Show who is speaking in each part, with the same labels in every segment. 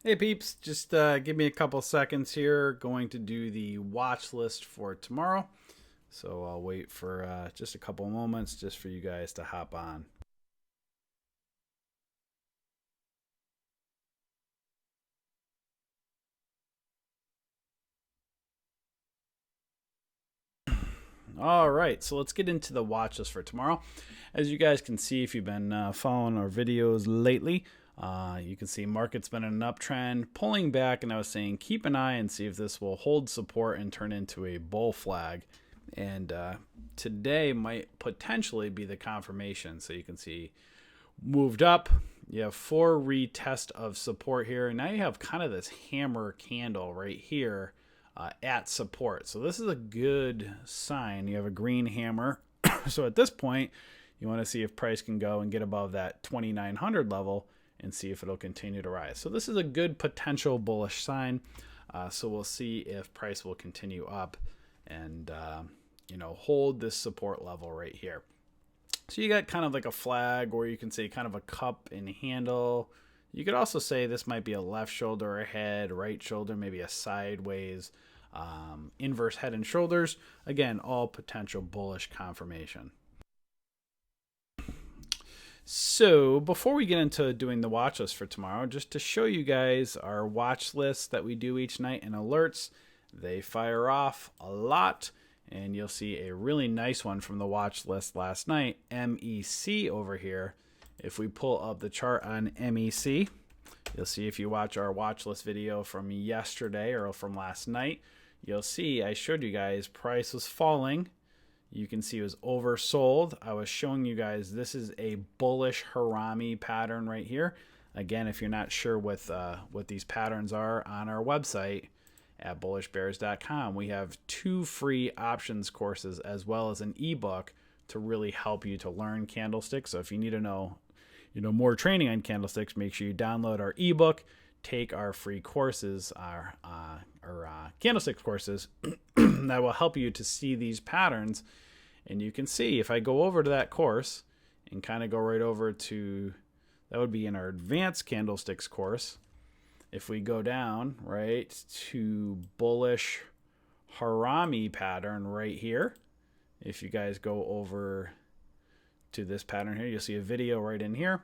Speaker 1: Hey peeps, just give me a couple seconds here. Going to do the watch list for tomorrow. So I'll wait for just a couple moments just for you guys to hop on. All right, so let's get into the watch list for tomorrow. As you guys can see, if you've been following our videos lately, you can see market's been in an uptrend, pulling back, and I was saying keep an eye and see if this will hold support and turn into a bull flag. And today might potentially be the confirmation. So you can see moved up. You have 4 retest of support here, and now you have kind of this hammer candle right here at support. So this is a good sign. You have a green hammer. So at this point, you want to see if price can go and get above that 2,900 level and see if it'll continue to rise. So this is a good potential bullish sign. So we'll see if price will continue up and hold this support level right here. So you got kind of like a flag, or you can say kind of a cup and handle. You could also say this might be a left shoulder, a head, right shoulder, maybe a sideways, inverse head and shoulders. Again, all potential bullish confirmation. So before we get into doing the watch list for tomorrow, just to show you guys our watch list that we do each night and alerts, they fire off a lot. And you'll see a really nice one from the watch list last night, MEC over here. If we pull up the chart on MEC, you'll see if you watch our watch list video from yesterday or from last night, you'll see I showed you guys price was falling. You can see it was oversold. I was showing you guys this is a bullish Harami pattern right here. Again, if you're not sure what these patterns are, on our website at bullishbears.com, we have 2 free options courses as well as an ebook to really help you to learn candlesticks. So if you need to know, more training on candlesticks, make sure you download our ebook, take our free courses, our candlestick courses that will help you to see these patterns. And you can see if I go over to that course and kind of go right over to, that would be in our advanced candlesticks course. If we go down right to bullish Harami pattern right here, if you guys go over to this pattern here, you'll see a video right in here.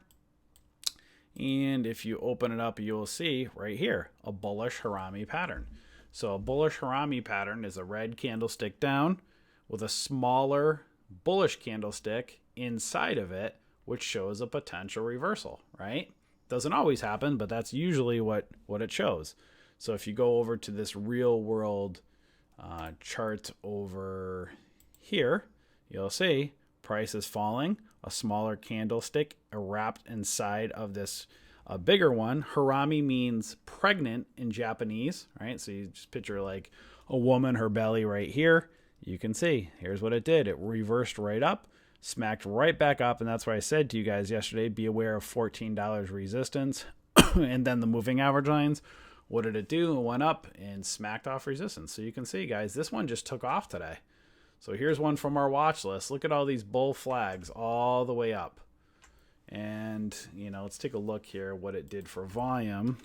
Speaker 1: And if you open it up, you'll see right here a bullish Harami pattern. So a bullish Harami pattern is a red candlestick down with a smaller bullish candlestick inside of it, which shows a potential reversal, right? Doesn't always happen, but that's usually what it shows. So if you go over to this real world chart over here, you'll see price is falling, a smaller candlestick wrapped inside of this bigger one. Harami means pregnant in Japanese, right? So you just picture like a woman, her belly right here. You can see, here's what it did. It reversed right up, smacked right back up, and that's why I said to you guys yesterday, be aware of $14 resistance. And then the moving average lines, what did it do? It went up and smacked off resistance. So you can see, guys, this one just took off today. So here's one from our watch list. Look at all these bull flags all the way up. And, let's take a look here what it did for volume.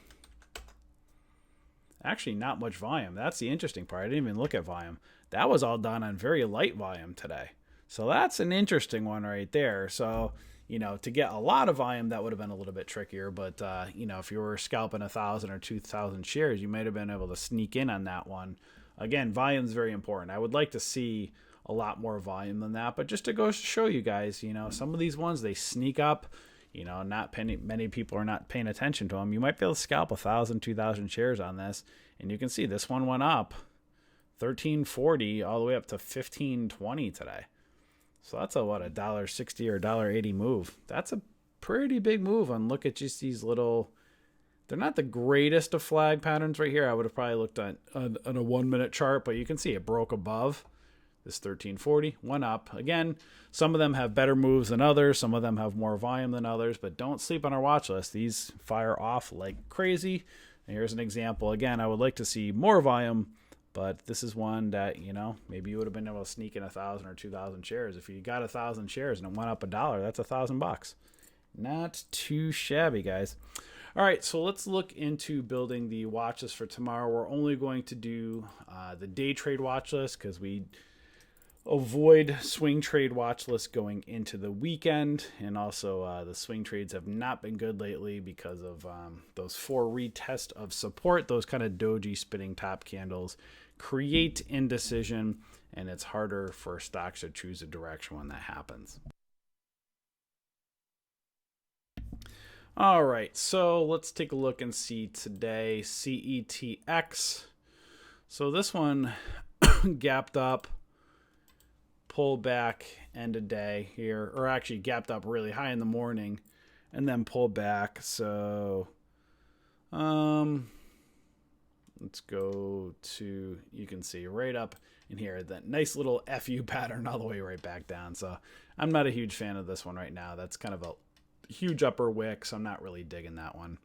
Speaker 1: Actually, not much volume. That's the interesting part. I didn't even look at volume. That was all done on very light volume today. So that's an interesting one right there. So, to get a lot of volume, that would have been a little bit trickier. But, if you were scalping 1,000 or 2,000 shares, you might have been able to sneak in on that one. Again, volume is very important. I would like to see a lot more volume than that. But just to go show you guys, some of these ones, they sneak up. Not many people are not paying attention to them. You might be able to scalp 1,000, 2,000 shares on this. And you can see this one went up 13.40 all the way up to 15.20 today. So that's a $1.60 or $1.80 move. That's a pretty big move. And look at just these little, they're not the greatest of flag patterns right here. I would have probably looked at on a 1-minute chart, but you can see it broke above this 13.40, went up. Again, some of them have better moves than others. Some of them have more volume than others, but don't sleep on our watch list. These fire off like crazy. And here's an example. Again, I would like to see more volume, but this is one that, maybe you would have been able to sneak in 1,000 or 2,000 shares. If you got 1,000 shares and it went up $1, that's $1,000. Not too shabby, guys. All right, so let's look into building the watch list for tomorrow. We're only going to do the day trade watch list because we avoid swing trade watch lists going into the weekend. And also the swing trades have not been good lately because of those 4 retests of support. Those kind of doji spinning top candles create indecision, and it's harder for stocks to choose a direction when that happens. All right, so let's take a look and see today CETX. So this one gapped up, pulled back end of day here, or actually gapped up really high in the morning and then pulled back. So let's go to, you can see right up in here, that nice little FU pattern all the way right back down. So I'm not a huge fan of this one right now. That's kind of a huge upper wick, so I'm not really digging that one.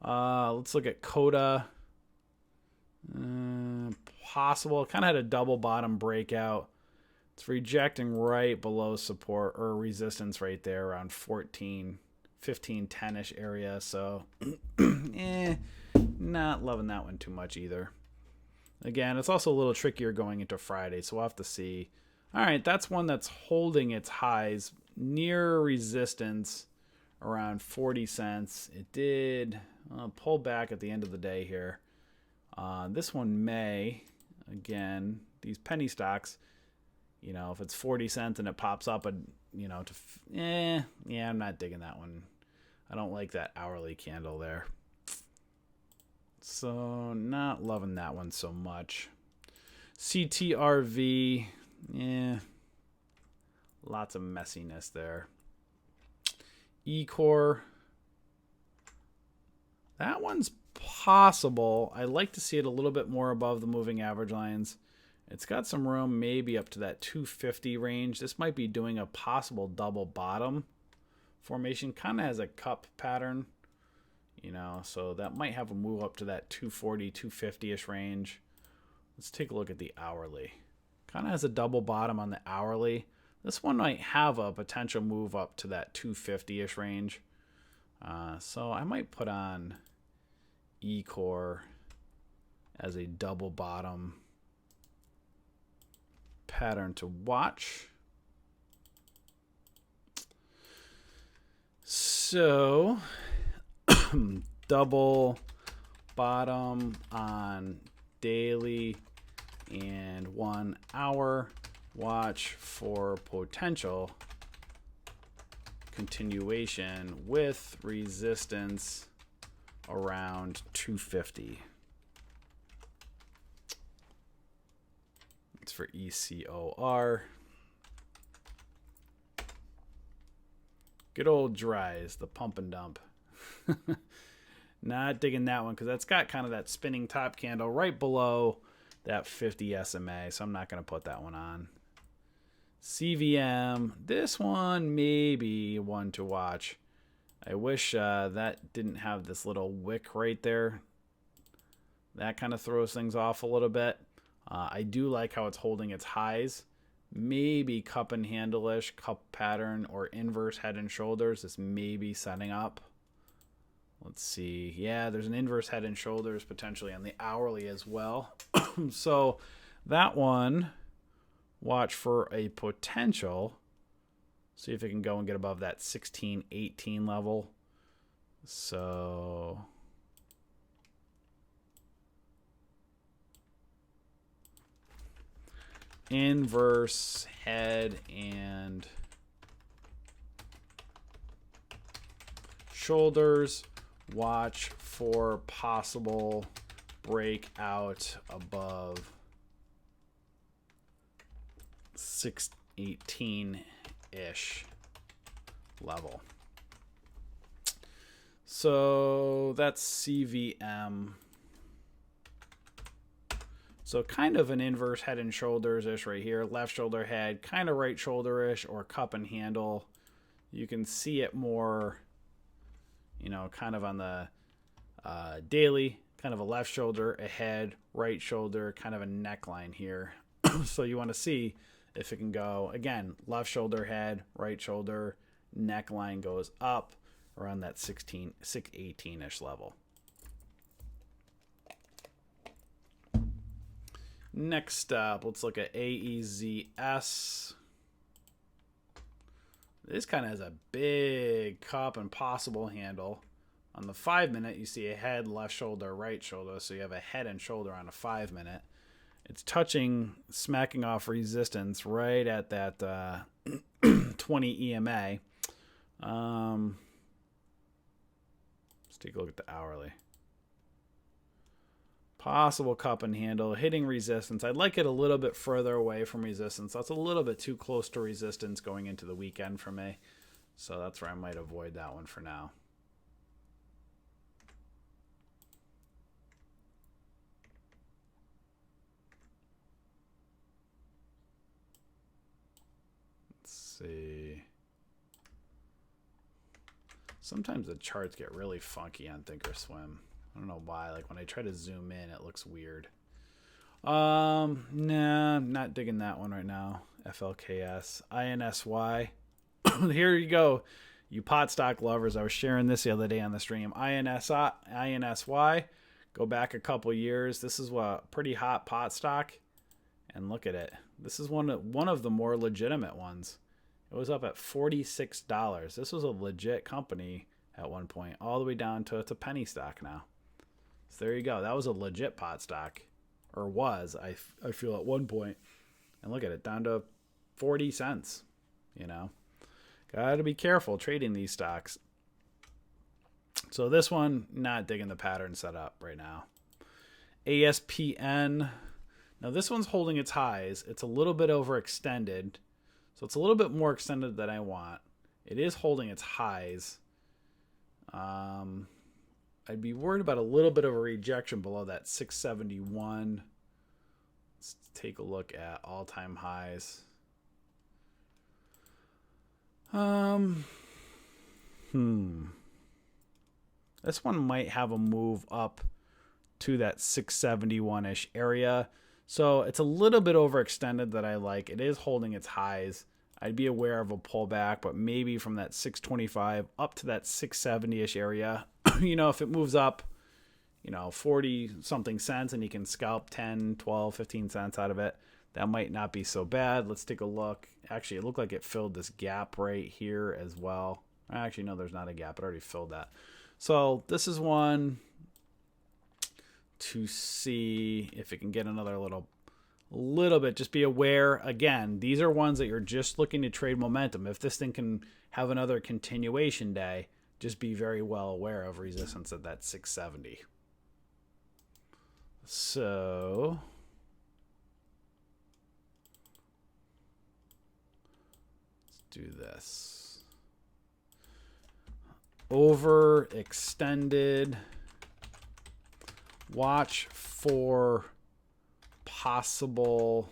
Speaker 1: Let's look at Coda. Possible. Kind of had a double bottom breakout. It's rejecting right below support or resistance right there around 14, 15, 10-ish area. So, not loving that one too much either. Again, it's also a little trickier going into Friday, so we'll have to see. All right, that's one that's holding its highs near resistance around 40 cents. It did pull back at the end of the day here. This one may, again, these penny stocks, you know, if it's 40 cents and it pops up, you know, yeah, I'm not digging that one. I don't like that hourly candle there. So not loving that one so much. CTRV, lots of messiness there. Ecore, that one's possible. I like to see it a little bit more above the moving average lines. It's got some room maybe up to that 250 range. This might be doing a possible double bottom formation. Kind of has a cup pattern, you know, so that might have a move up to that 240, 250-ish range. Let's take a look at the hourly. Kind of has a double bottom on the hourly. This one might have a potential move up to that 250-ish range. So I might put on Ecore as a double bottom pattern to watch. So double bottom on daily and 1 hour. Watch for potential continuation with resistance around 250. It's for ECOR. Good old dries, the pump and dump. Not digging that one because that's got kind of that spinning top candle right below that 50 SMA, so I'm not going to put that one on. CVM, this one may be one to watch. I wish that didn't have this little wick right there. That kind of throws things off a little bit. I do like how it's holding its highs. Maybe cup and handle-ish, cup pattern, or inverse head and shoulders. This may be setting up. Let's see. Yeah, there's an inverse head and shoulders potentially on the hourly as well. So that one, watch for a potential. See if it can go and get above that 16, 18 level. So inverse head and shoulders. Watch for possible breakout above 618-ish level. So that's CVM. So kind of an inverse head and shoulders-ish right here. Left shoulder head, kind of right shoulder-ish, or cup and handle. You can see it more, you know, kind of on the daily, kind of a left shoulder, a head, right shoulder, kind of a neckline here. So you want to see if it can go, again, left shoulder, head, right shoulder, neckline goes up. around that 618-ish level. Next up, let's look at AEZS. This kind of has a big cup and possible handle. On the 5-minute, you see a head, left shoulder, right shoulder. So you have a head and shoulder on a 5-minute. It's touching, smacking off resistance right at that 20 EMA. Let's take a look at the hourly. Possible cup and handle, hitting resistance. I'd like it a little bit further away from resistance. That's a little bit too close to resistance going into the weekend for me. So that's where I might avoid that one for now. Let's see. Sometimes the charts get really funky on Thinkorswim. I don't know why. Like when I try to zoom in, it looks weird. Nah, I'm not digging that one right now. FLKS. INSY. Here you go. You pot stock lovers. I was sharing this the other day on the stream. INSY. Go back a couple years. This is a pretty hot pot stock. And look at it. This is one of the more legitimate ones. It was up at $46. This was a legit company at one point. All the way down to it's a penny stock now. So there you go. That was a legit pot stock, or was, I feel, at one point. And look at it, down to 40 cents, you know. Got to be careful trading these stocks. So this one, not digging the pattern setup right now. ASPN. Now this one's holding its highs. It's a little bit overextended. So it's a little bit more extended than I want. It is holding its highs. I'd be worried about a little bit of a rejection below that 671. Let's take a look at all-time highs. This one might have a move up to that 671-ish area. So it's a little bit overextended that I like. It is holding its highs. I'd be aware of a pullback, but maybe from that 625 up to that 670-ish area. You know, if it moves up, 40 something cents and you can scalp 10, 12, 15 cents out of it, that might not be so bad. Let's take a look. Actually, it looked like it filled this gap right here as well. Actually, no, there's not a gap. It already filled that. So this is one to see if it can get another little bit. Just be aware. Again, these are ones that you're just looking to trade momentum. If this thing can have another continuation day, just be very well aware of resistance at that 670. So let's do this. Overextended. Watch for possible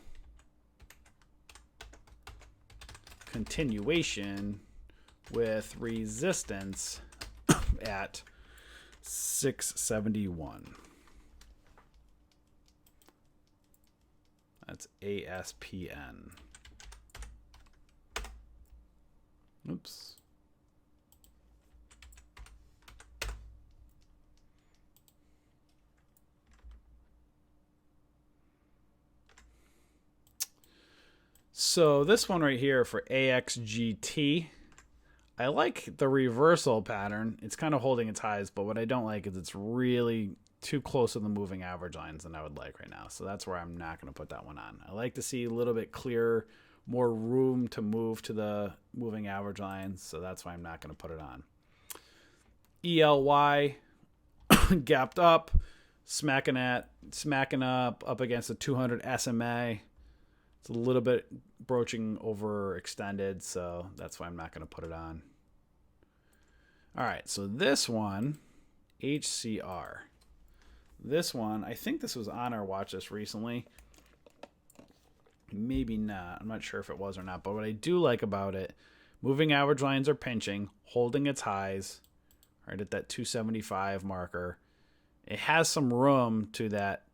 Speaker 1: continuation with resistance at 671. That's ASPN. Oops. So this one right here for AXGT, I like the reversal pattern. It's kind of holding its highs, but what I don't like is it's really too close to the moving average lines than I would like right now. So that's where I'm not going to put that one on. I like to see a little bit clearer, more room to move to the moving average lines. So that's why I'm not going to put it on. ELY, gapped up, smacking up against the 200 SMA. It's a little bit broaching overextended, so that's why I'm not going to put it on. All right, so this one, HCR. This one, I think this was on our watch list recently. Maybe not. I'm not sure if it was or not, but what I do like about it, moving average lines are pinching, holding its highs right at that 275 marker. It has some room to that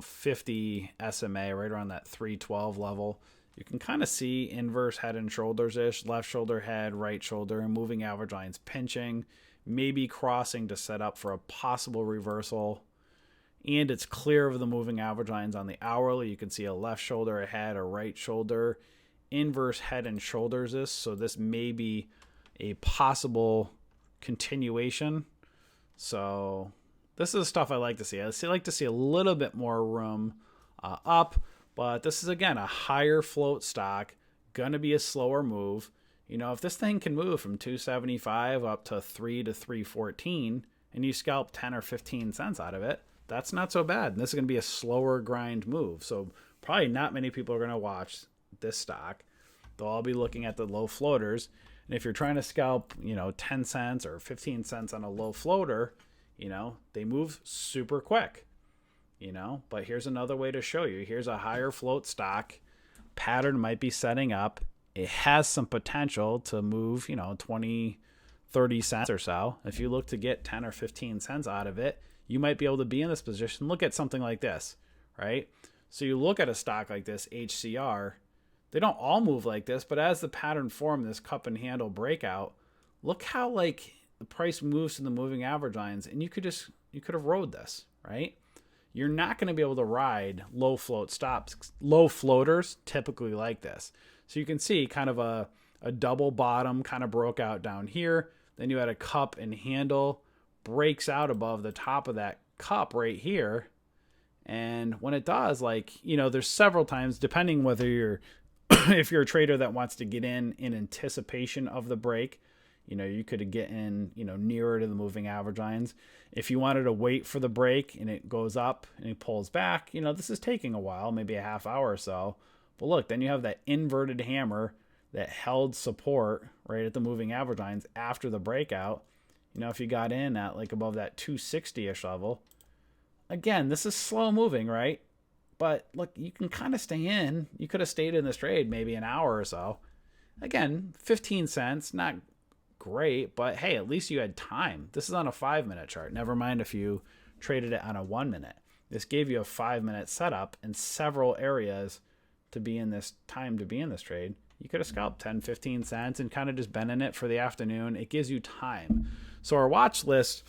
Speaker 1: 50 SMA right around that 312 level. you can kind of see inverse head and shoulders-ish, left shoulder, head, right shoulder, and moving average lines pinching, maybe crossing to set up for a possible reversal. And it's clear of the moving average lines on the hourly. You can see a left shoulder, a head, a right shoulder, inverse head and shoulders-ish. So this may be a possible continuation. So this is the stuff I like to see. I like to see a little bit more room up, but this is, again, a higher float stock, going to be a slower move. You know, if this thing can move from 275 up to 3 to 314 and you scalp 10 or 15 cents out of it, that's not so bad. And this is going to be a slower grind move. So probably not many people are going to watch this stock. They'll all be looking at the low floaters. And if you're trying to scalp, 10 cents or 15 cents on a low floater, they move super quick, but here's another way to show you. Here's a higher float stock. Pattern might be setting up. It has some potential to move, 20, 30 cents or so. If you look to get 10 or 15 cents out of it, you might be able to be in this position. Look at something like this, right? So you look at a stock like this, HCR, they don't all move like this, but as the pattern formed, this cup and handle breakout, look how the price moves to the moving average lines, and you could have rode this, right? You're not going to be able to ride low float stops. Low floaters typically like this. So you can see kind of a double bottom kind of broke out down here. Then you had a cup and handle breaks out above the top of that cup right here. And when it does, there's several times, depending whether you're if you're a trader that wants to get in anticipation of the break, you could get in, nearer to the moving average lines. If you wanted to wait for the break and it goes up and it pulls back, this is taking a while, maybe a half hour or so. But look, then you have that inverted hammer that held support right at the moving average lines after the breakout. If you got in at above that 260-ish level, again, this is slow moving, right? But look, you can kind of stay in. You could have stayed in this trade maybe an hour or so. Again, 15 cents, not great, but hey, at least you had time. This is on a 5-minute chart. Never mind if you traded it on a 1-minute. This gave you a 5-minute setup in several areas to be in this trade. You could have scalped 10, 15 cents and kind of just been in it for the afternoon. It gives you time. So our watch list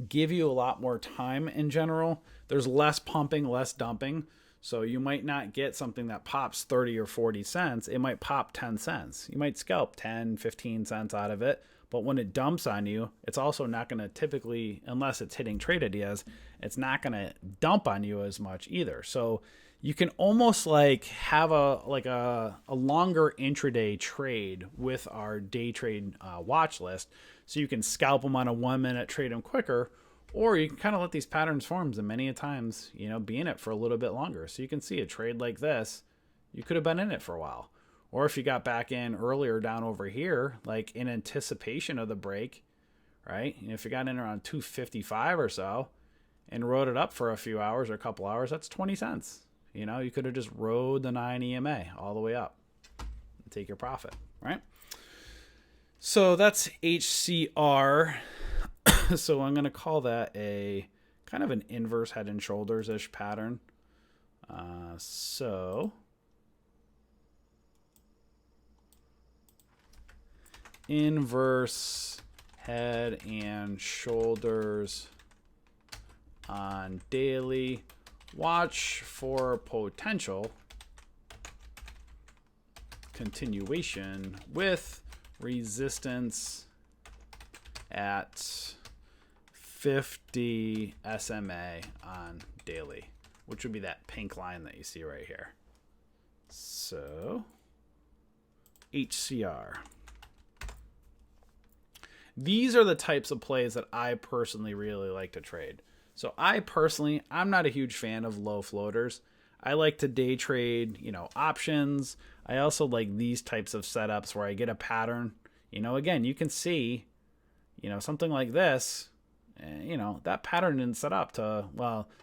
Speaker 1: give you a lot more time in general. There's less pumping, less dumping. So you might not get something that pops 30 or 40 cents. It might pop 10 cents. You might scalp 10, 15 cents out of it. But when it dumps on you, it's also not going to typically, unless it's hitting trade ideas, it's not going to dump on you as much either. So you can almost have a longer intraday trade with our day trade watch list. So you can scalp them on a 1-minute, trade them quicker, or you can kind of let these patterns form and many a times, be in it for a little bit longer. So you can see a trade like this, you could have been in it for a while. Or if you got back in earlier down over here, in anticipation of the break, right? If you got in around 255 or so and rode it up for a few hours or a couple hours, that's 20 cents. You could have just rode the 9 EMA all the way up and take your profit, right? So that's HCR. So I'm going to call that a kind of an inverse head and shoulders-ish pattern. So inverse head and shoulders on daily. Watch for potential continuation with resistance at 50 SMA on daily, which would be that pink line that you see right here. So HCR. These are the types of plays that I personally really like to trade. So I'm not a huge fan of low floaters. I like to day trade, options. I also like these types of setups where I get a pattern. Again, you can see, something like this, that pattern didn't set up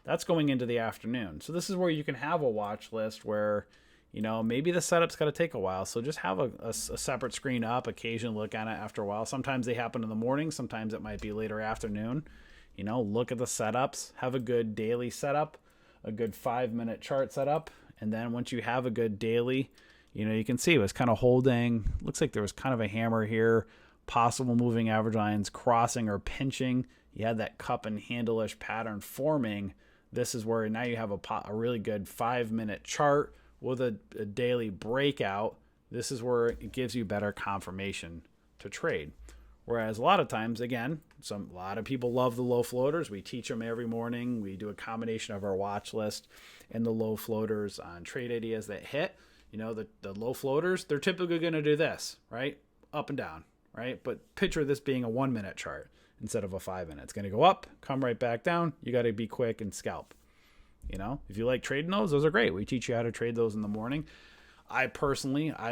Speaker 1: that's going into the afternoon. So this is where you can have a watch list where, maybe the setup's got to take a while. So just have a separate screen up, occasionally look at it after a while. Sometimes they happen in the morning. Sometimes it might be later afternoon. Look at the setups, have a good daily setup, a good 5-minute chart setup, And then once you have a good daily, you can see it was kind of holding. Looks like there was kind of a hammer here. Possible moving average lines crossing or pinching. You had that cup and handle-ish pattern forming. This is where now you have a really good 5-minute chart with a daily breakout. This is where it gives you better confirmation to trade. Whereas a lot of times, again, a lot of people love the low floaters. We teach them every morning. We do a combination of our watch list and the low floaters on trade ideas that hit. The low floaters, they're typically going to do this, right? Up and down, right? But picture this being a 1-minute chart instead of a 5-minute. It's going to go up, come right back down. You got to be quick and scalp. If you like trading those are great. We teach you how to trade those in the morning. I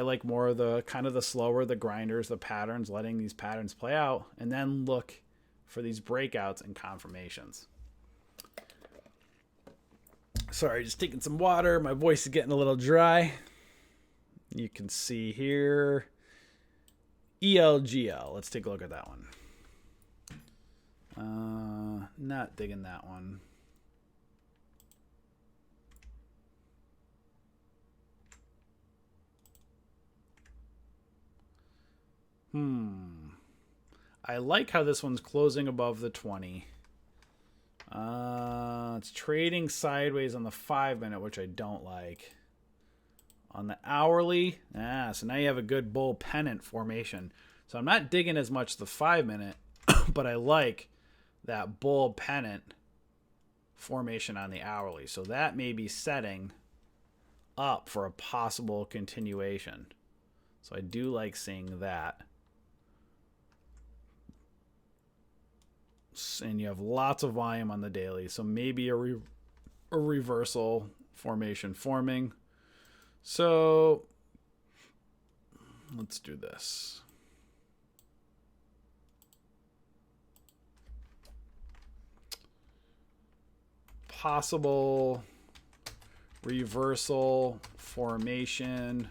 Speaker 1: like more of the kind of the slower, the grinders, the patterns, letting these patterns play out, and then look for these breakouts and confirmations. Sorry, just taking some water. My voice is getting a little dry. You can see here, ELGL. Let's take a look at that one. Not digging that one. I like how this one's closing above the 20. It's trading sideways on the 5-minute, which I don't like. On the hourly, so now you have a good bull pennant formation. So I'm not digging as much the 5-minute, but I like that bull pennant formation on the hourly. So that may be setting up for a possible continuation. So I do like seeing that. And you have lots of volume on the daily, so maybe a reversal formation forming. So let's do this. Possible reversal formation,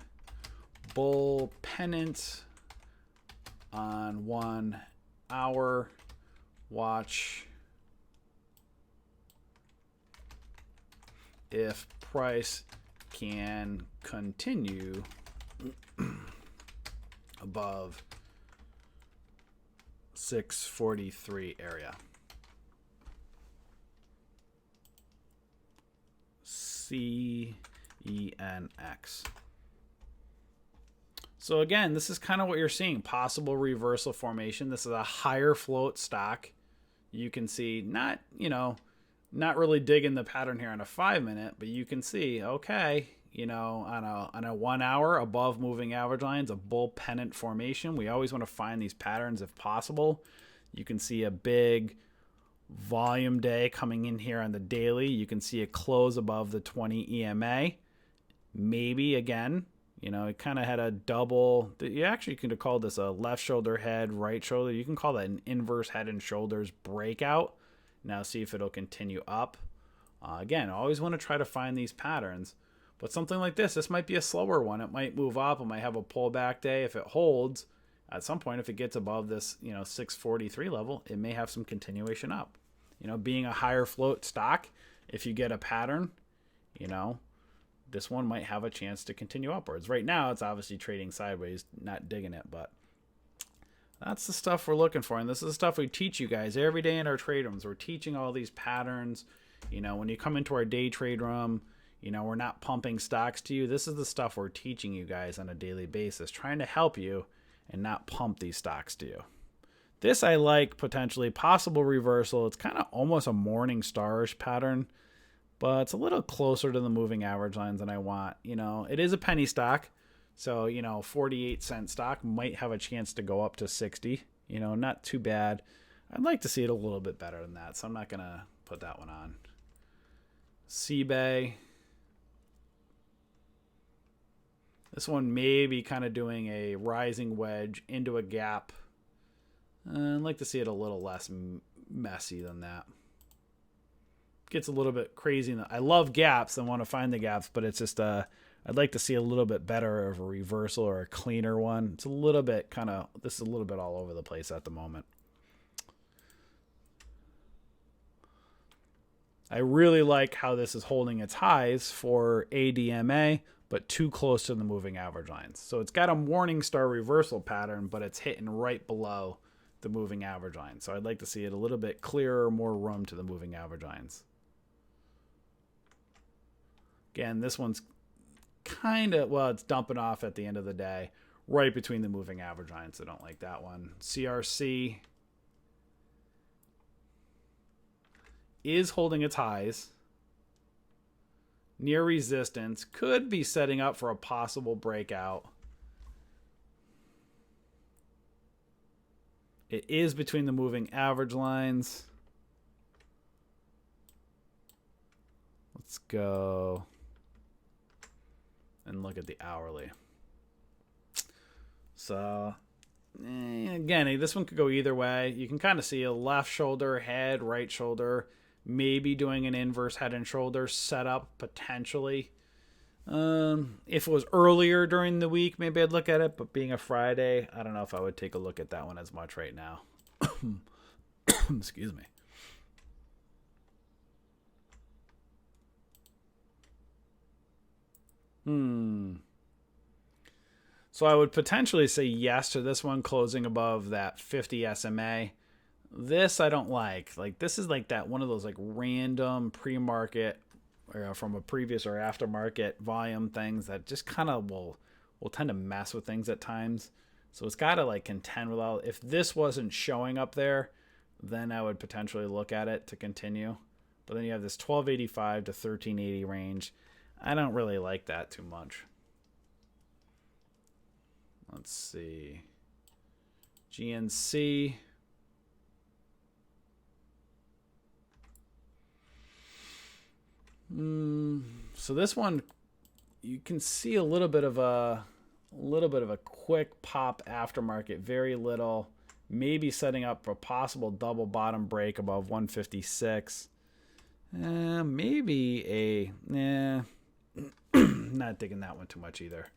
Speaker 1: bull pennant on 1 hour. Watch if price can continue above 643 area. CENX. So again, this is kind of what you're seeing. Possible reversal formation. This is a higher float stock. You can see not really digging the pattern here on a 5-minute, but you can see, okay, on a 1 hour above moving average lines, a bull pennant formation. We always want to find these patterns if possible. You can see a big volume day coming in here on the daily. You can see a close above the 20 EMA. Maybe again, it kind of had a double. You actually could have called this a left shoulder head, right shoulder. You can call that an inverse head and shoulders breakout. Now see if it'll continue up. Again, always want to try to find these patterns. But something like this might be a slower one. It might move up. It might have a pullback day. If it holds, at some point, if it gets above this, 643 level, it may have some continuation up. Being a higher float stock, if you get a pattern, this one might have a chance to continue upwards. Right now, it's obviously trading sideways, not digging it, but that's the stuff we're looking for. And this is the stuff we teach you guys every day in our trade rooms. We're teaching all these patterns. When you come into our day trade room, we're not pumping stocks to you. This is the stuff we're teaching you guys on a daily basis, trying to help you and not pump these stocks to you. This I like, potentially possible reversal. It's kind of almost a morning starish pattern, but it's a little closer to the moving average lines than I want. It is a penny stock. So, 48-cent stock might have a chance to go up to 60. Not too bad. I'd like to see it a little bit better than that, so I'm not going to put that one on. CBay. This one may be kind of doing a rising wedge into a gap. I'd like to see it a little less messy than that. Gets a little bit crazy. I love gaps and want to find the gaps, but it's just I'd like to see a little bit better of a reversal or a cleaner one. It's a little bit this is a little bit all over the place at the moment. I really like how this is holding its highs for ADMA, but too close to the moving average lines. So it's got a morning star reversal pattern, but it's hitting right below the moving average line. So I'd like to see it a little bit clearer, more room to the moving average lines. Again, this one's kind of, well, it's dumping off at the end of the day, right between the moving average lines. So I don't like that one. CRC is holding its highs. Near resistance, could be setting up for a possible breakout. It is between the moving average lines. Let's go and look at the hourly. So, again, this one could go either way. You can kind of see a left shoulder, head, right shoulder, maybe doing an inverse head and shoulder setup potentially. If it was earlier during the week, maybe I'd look at it, but being a Friday, I don't know if I would take a look at that one as much right now. Excuse me. So I would potentially say yes to this one closing above that 50 SMA. This I don't like. Like, this is like that one of those like random pre-market or from a previous or aftermarket volume things that just kind of will tend to mess with things at times. So it's got to like contend with all. If this wasn't showing up there, then I would potentially look at it to continue. But then you have this 1285 to 1380 range. I don't really like that too much. Let's see. GNC. So this one, you can see a little bit of a quick pop aftermarket, very little, maybe setting up for a possible double bottom break above 156. Maybe a not digging that one too much either.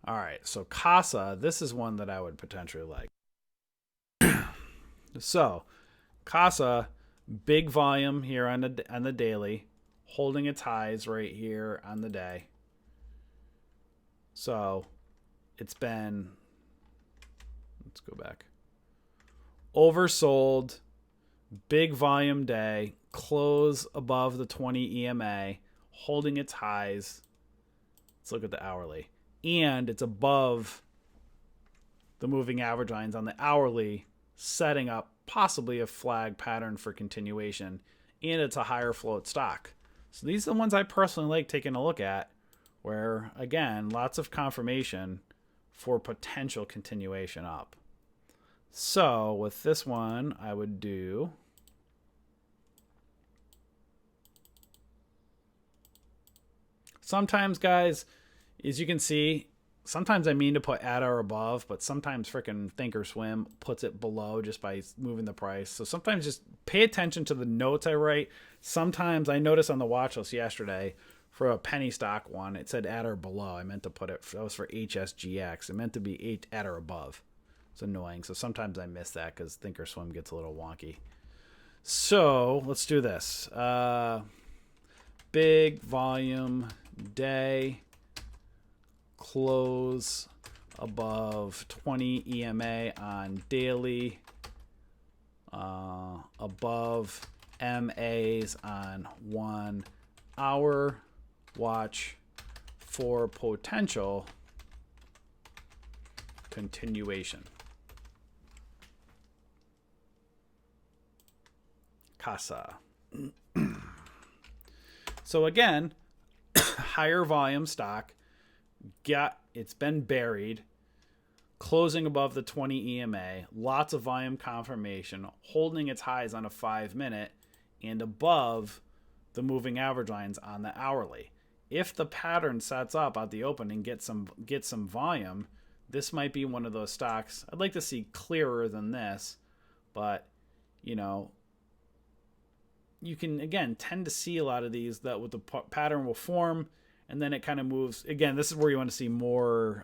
Speaker 1: All right, so Casa, this is one that I would potentially like. So, Casa, big volume here on the daily, holding its highs right here on the day. So, it's been, let's go back, oversold, big volume day, close above the 20 EMA, holding its highs. Let's look at the hourly. And it's above the moving average lines on the hourly, setting up possibly a flag pattern for continuation, and it's a higher float stock. So these are the ones I personally like taking a look at, where, again, lots of confirmation for potential continuation up. So with this one, I would do sometimes, guys, as you can see, sometimes I mean to put at or above, but sometimes frickin' Thinkorswim puts it below just by moving the price. So sometimes just pay attention to the notes I write. Sometimes I noticed on the watch list yesterday for a penny stock one, it said at or below. I meant to put it, that was for HSGX. It meant to be at or above. It's annoying. So sometimes I miss that because Thinkorswim gets a little wonky. So let's do this. Big volume day. Close above 20 EMA on daily, above MAs on 1 hour. Watch for potential continuation. Casa. So again, higher volume stock. It's been buried, closing above the 20 EMA, lots of volume confirmation, holding its highs on a 5-minute and above the moving average lines on the hourly. If the pattern sets up at the open and get some volume, this might be one of those stocks. I'd like to see clearer than this, but you can again tend to see a lot of these that with the pattern will form. And then it kind of moves. Again, this is where you want to see more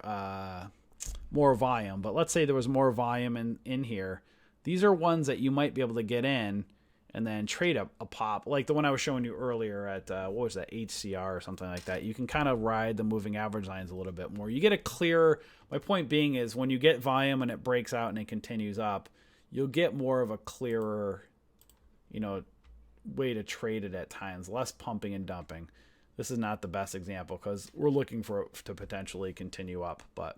Speaker 1: more volume. But let's say there was more volume in here. These are ones that you might be able to get in and then trade a pop, like the one I was showing you earlier at, what was that, HCR or something like that. You can kind of ride the moving average lines a little bit more. You get a clearer, my point being is when you get volume and it breaks out and it continues up, you'll get more of a clearer, way to trade it at times, less pumping and dumping. This is not the best example because we're looking for it to potentially continue up, but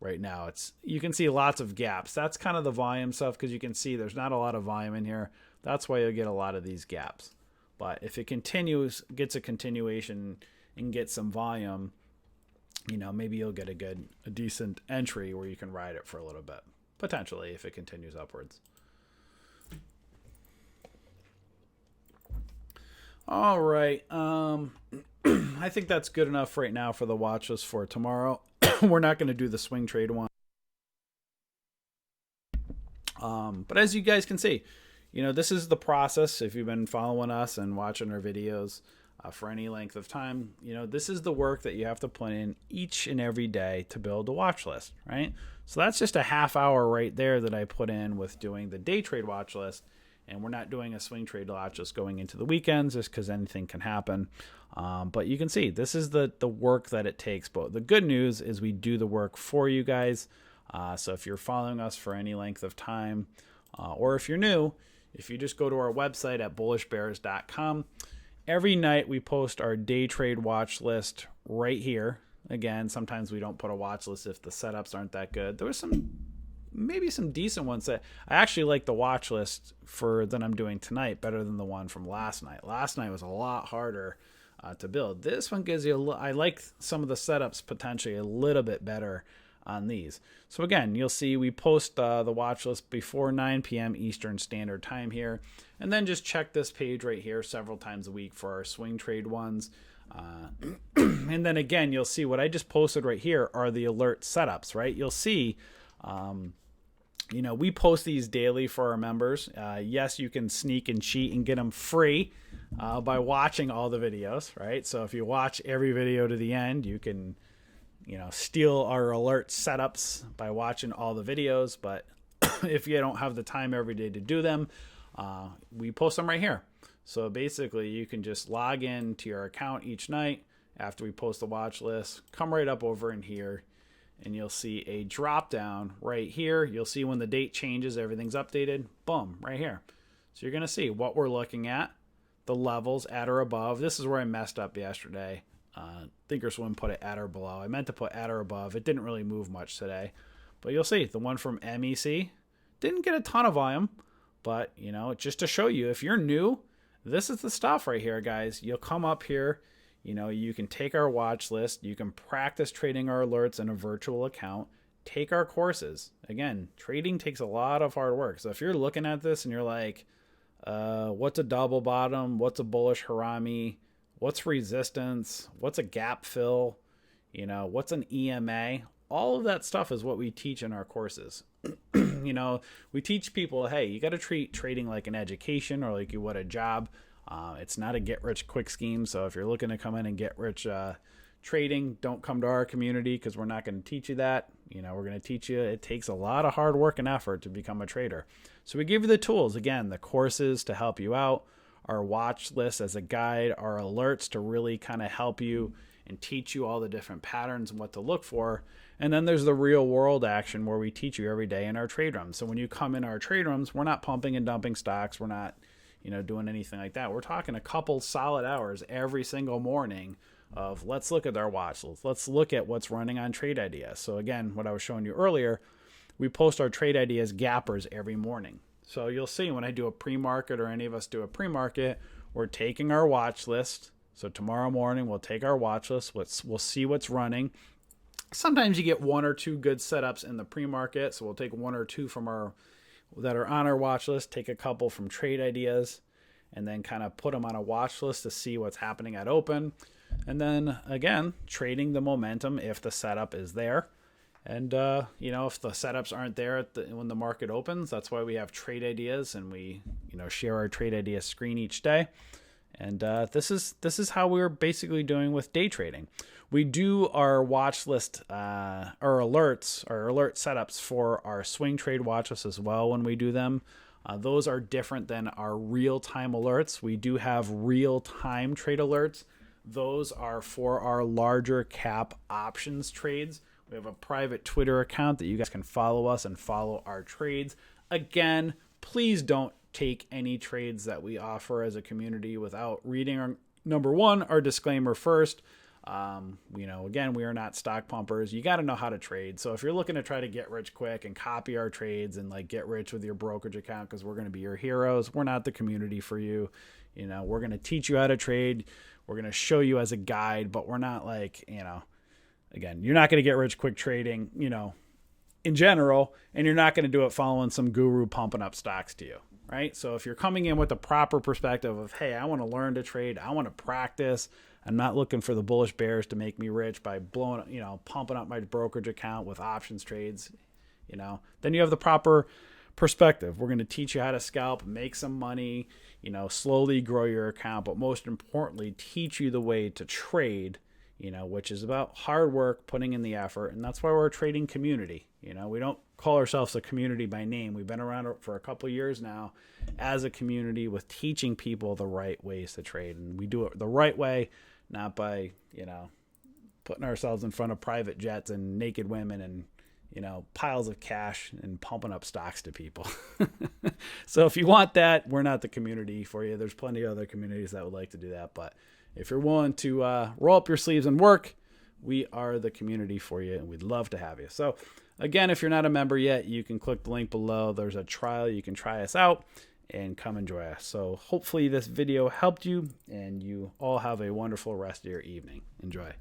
Speaker 1: right now you can see lots of gaps. That's kind of the volume stuff because you can see there's not a lot of volume in here. That's why you'll get a lot of these gaps. But if it continues, gets a continuation and gets some volume, maybe you'll get a decent entry where you can ride it for a little bit, potentially, if it continues upwards. All right. I think that's good enough right now for the watch list for tomorrow. We're not going to do the swing trade one. But as you guys can see, this is the process. If you've been following us and watching our videos for any length of time, this is the work that you have to put in each and every day to build a watch list, right? So that's just a half hour right there that I put in with doing the day trade watch list. And we're not doing a swing trade watch list going into the weekends just because anything can happen. But you can see this is the work that it takes. But the good news is we do the work for you guys. So if you're following us for any length of time, or if you're new, if you just go to our website at bullishbears.com, every night we post our day trade watch list right here. Again, sometimes we don't put a watch list if the setups aren't that good. There was maybe some decent ones that I actually like the watch list that I'm doing tonight better than the one from last night. Last night was a lot harder to build. This one gives you I like some of the setups potentially a little bit better on these. So again, you'll see we post the watch list before 9 p.m. Eastern Standard Time here, and then just check this page right here several times a week for our swing trade ones. And then again, you'll see what I just posted right here are the alert setups, right? You'll see we post these daily for our members. Yes, you can sneak and cheat and get them free by watching all the videos, right? So if you watch every video to the end, you can, steal our alert setups by watching all the videos. But if you don't have the time every day to do them, we post them right here. So basically, you can just log in to your account each night after we post the watch list, come right up over in here, and you'll see a drop down right here. You'll see when the date changes, everything's updated. Boom, right here. So you're going to see what we're looking at, the levels at or above. This is where I messed up yesterday. Thinkorswim put it at or below. I meant to put at or above. It didn't really move much today. But you'll see the one from MEC didn't get a ton of volume. But, just to show you, if you're new, this is the stuff right here, guys. You'll come up here. You can take our watch list. You can practice trading our alerts in a virtual account. Take our courses. Again, trading takes a lot of hard work. So if you're looking at this and you're like, what's a double bottom? What's a bullish harami? What's resistance? What's a gap fill? What's an EMA? All of that stuff is what we teach in our courses. We teach people, hey, you got to treat trading like an education or like you would a job. It's not a get-rich-quick scheme, so if you're looking to come in and get rich trading, don't come to our community because we're not going to teach you that. We're going to teach you it takes a lot of hard work and effort to become a trader. So we give you the tools, again, the courses to help you out, our watch list as a guide, our alerts to really kind of help you and teach you all the different patterns and what to look for. And then there's the real world action where we teach you every day in our trade rooms. So when you come in our trade rooms, we're not pumping and dumping stocks. We're not doing anything like that. We're talking a couple solid hours every single morning of let's look at our watch list. Let's look at what's running on Trade Ideas. So again, what I was showing you earlier, we post our Trade Ideas gappers every morning. So you'll see when I do a pre-market or any of us do a pre-market, we're taking our watch list. So tomorrow morning, we'll take our watch list. We'll see what's running. Sometimes you get one or two good setups in the pre-market. So we'll take one or two from that are on our watch list, take a couple from Trade Ideas, and then kind of put them on a watch list to see what's happening at open. And then, again, trading the momentum if the setup is there. And, if the setups aren't there when the market opens, that's why we have Trade Ideas, and we, share our Trade Ideas screen each day. And this is how we're basically doing with day trading. We do our watch list, our alert setups for our swing trade watch list as well when we do them. Those are different than our real-time alerts. We do have real-time trade alerts. Those are for our larger cap options trades. We have a private Twitter account that you guys can follow us and follow our trades. Again, please don't take any trades that we offer as a community without reading our, number one, our disclaimer first. Again, we are not stock pumpers. You got to know how to trade. So if you're looking to try to get rich quick and copy our trades and like get rich with your brokerage account because we're going to be your heroes, we're not the community for you. We're going to teach you how to trade. We're going to show you as a guide, but we're not like, again, you're not going to get rich quick trading, in general, and you're not going to do it following some guru pumping up stocks to you. Right. So if you're coming in with the proper perspective of, hey, I want to learn to trade, I want to practice, I'm not looking for the bullish bears to make me rich by pumping up my brokerage account with options trades, then you have the proper perspective. We're going to teach you how to scalp, make some money, slowly grow your account, but most importantly, teach you the way to trade, which is about hard work, putting in the effort. And that's why we're a trading community. We don't call ourselves a community by name. We've been around for a couple of years now as a community with teaching people the right ways to trade. And we do it the right way, not by, putting ourselves in front of private jets and naked women and, piles of cash and pumping up stocks to people. So if you want that, we're not the community for you. There's plenty of other communities that would like to do that. But if you're willing to roll up your sleeves and work, we are the community for you, and we'd love to have you. So again, if you're not a member yet, you can click the link below. There's a trial. You can try us out and come enjoy us. So hopefully this video helped you, and you all have a wonderful rest of your evening. Enjoy.